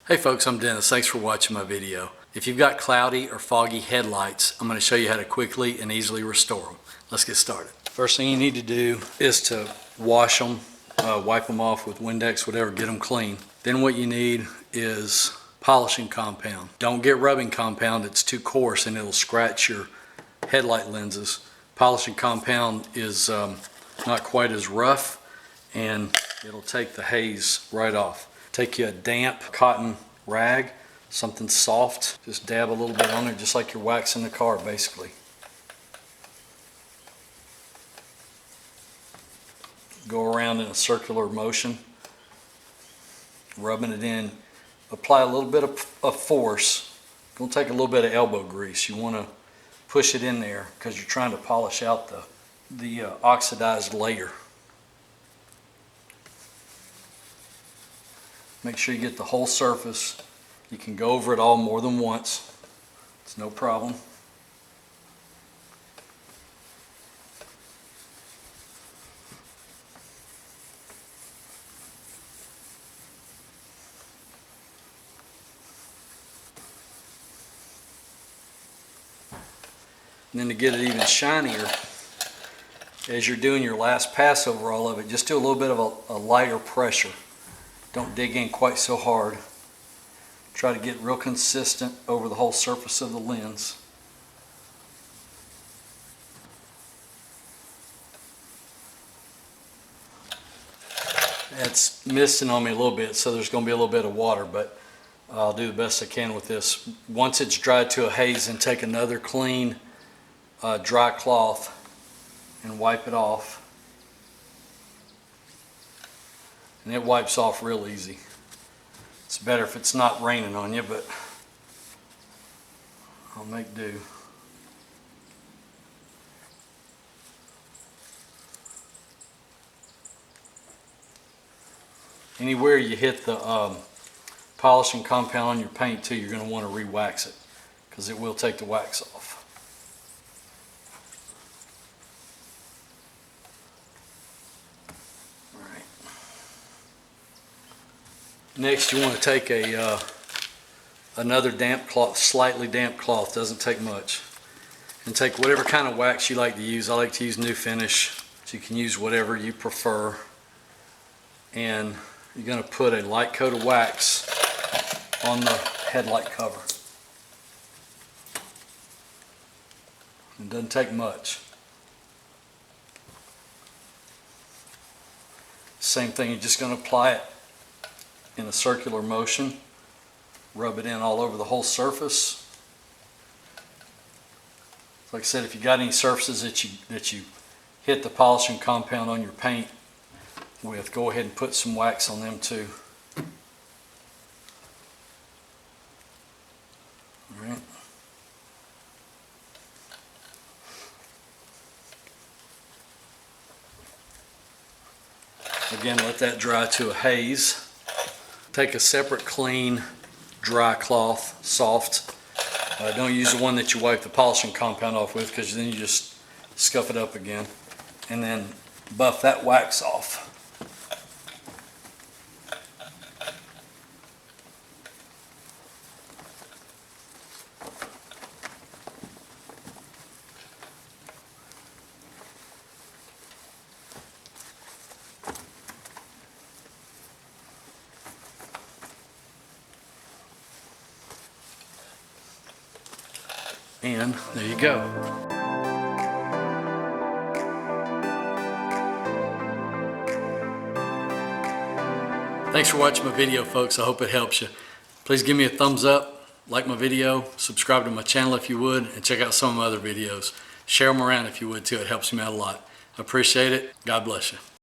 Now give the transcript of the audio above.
Hey folks, I'm Dennis. Thanks for watching my video. If you've got cloudy or foggy headlights, I'm going to show you how to quickly and easily restore them. Let's get started. First thing you need to do is to wash them, wipe them off with Windex, whatever, get them clean. Then what you need is polishing compound. Don't get rubbing compound, it's too coarse and it'll scratch your headlight lenses. Polishing compound is not quite as rough and it'll take the haze right off. Take you a damp cotton rag, something soft, just dab a little bit on there just like you're waxing the car basically. Go around in a circular motion, rubbing it in. Apply a little bit of force. It's going to take a little bit of elbow grease. You want to push it in there because you're trying to polish out the oxidized layer. Make sure you get the whole surface. You can go over it all more than once. It's no problem. And then to get it even shinier, as you're doing your last pass over all of it, just do a little bit of a lighter pressure. Don't dig in quite so hard. Try to get real consistent over the whole surface of the lens. It's missing on me a little bit, so there's going to be a little bit of water, but I'll do the best I can with this. Once it's dried to a haze, then take another clean dry cloth and wipe it off. And it wipes off real easy. It's better if it's not raining on you, but I'll make do. Anywhere you hit the polishing compound on your paint too, you're going to want to re-wax it because it will take the wax off. Next, you want to take another damp cloth, slightly damp cloth, doesn't take much, and take whatever kind of wax you like to use. I like to use New Finish, so you can use whatever you prefer. And you're going to put a light coat of wax on the headlight cover. It doesn't take much. Same thing, you're just going to apply it in a circular motion, rub it in all over the whole surface. Like I said, if you got any surfaces that you hit the polishing compound on your paint with, go ahead and put some wax on them too. All right. Again, let that dry to a haze. Take a separate clean dry cloth, soft. Don't use the one that you wipe the polishing compound off with because then you just scuff it up again. And then buff that wax off. And there you go. Thanks for watching my video, folks. I hope it helps you. Please give me a thumbs up, like my video, subscribe to my channel if you would, and check out some of my other videos. Share them around if you would too. It helps me out a lot. I appreciate it. God bless you.